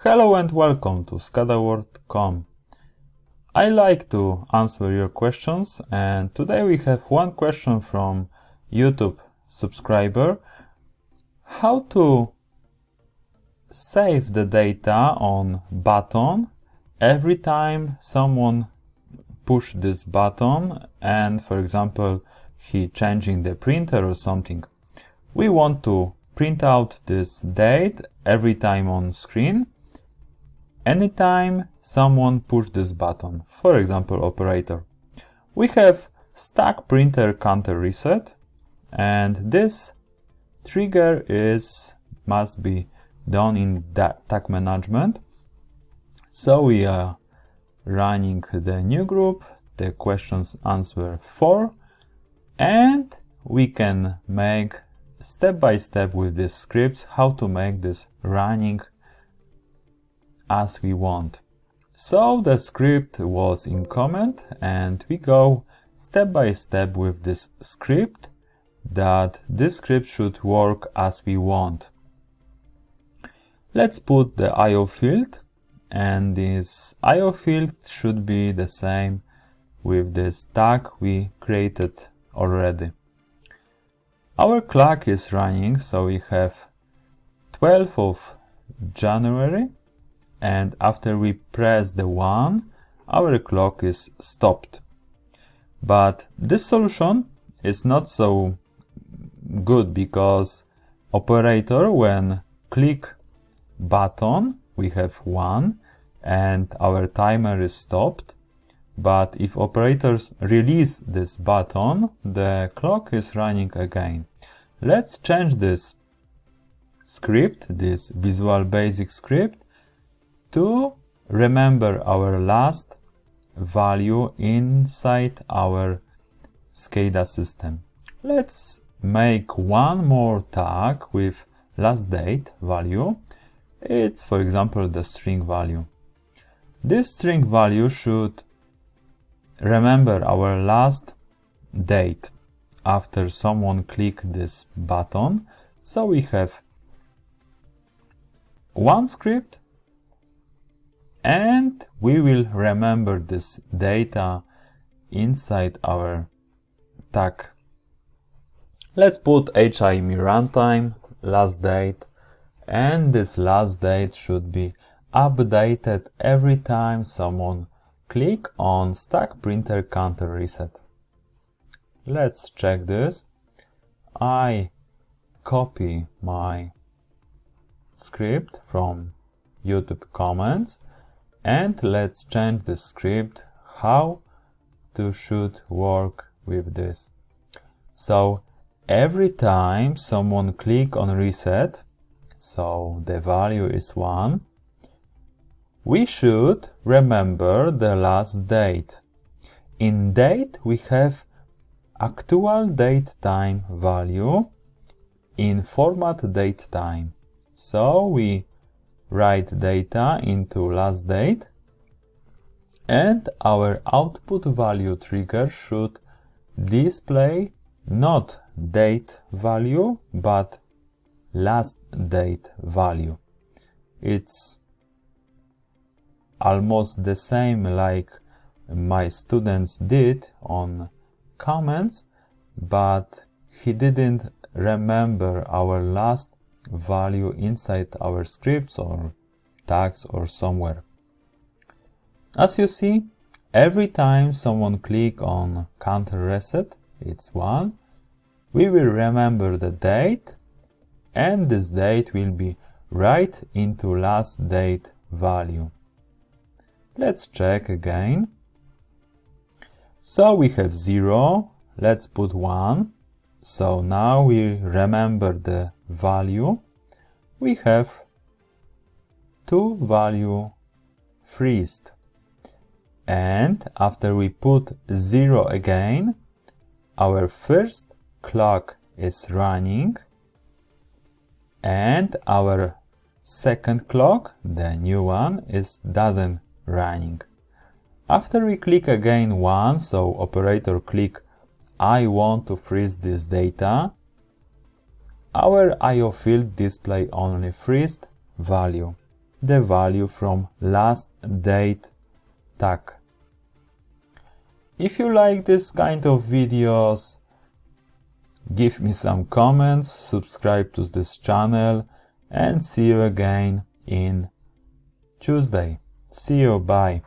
Hello and welcome to SCADA.com. I like to answer your questions, and today we have one question from YouTube subscriber: how to save the data on button every time someone push this button and, for example, he changing the printer or something. We want to print out this date every time on screen anytime someone push this button, for example operator. We have stack printer counter reset, and this trigger must be done in tag management. So we are running the new group, the questions answer 4, and we can make step by step with this script how to make this running as we want. So the script was in comment, and we go step by step with this script, that this script should work as we want. Let's put the IO field, and this IO field should be the same with this tag we created already. Our clock is running, so we have 12th of January, and after we press the 1, our clock is stopped. But this solution is not so good, because operator, when click button, we have 1 and our timer is stopped. But if operators release this button, the clock is running again. Let's change this script, this Visual Basic script, to remember our last value inside our SCADA system. Let's make one more tag with last date value. It's, for example, the string value. This string value should remember our last date after someone clicked this button. So we have one script, and we will remember this data inside our tag. Let's put HIME runtime last date, and this last date should be updated every time someone click on stack printer counter reset. Let's check this. I copy my script from YouTube comments, and let's change the script how to should work with this. So every time someone click on reset, so the value is 1, we should remember the last date. In date we have actual date time value in format date time. So we write data into last date, and our output value trigger should display not date value but last date value. It's almost the same like my students did on comments, but he didn't remember our last value inside our scripts or tags or somewhere. As you see, every time someone click on counter reset, it's 1, we will remember the date, and this date will be right into last date value. Let's check again. So we have 0, let's put 1. So now we remember the value. We have 2 value freezed. And after we put 0 again, our first clock is running, and our second clock, the new one, doesn't running. After we click again 1, so operator click I want to freeze this data, our IO field display only freezed value. the value from last date tag. If you like this kind of videos, give me some comments, subscribe to this channel, and see you again in Tuesday. See you, bye.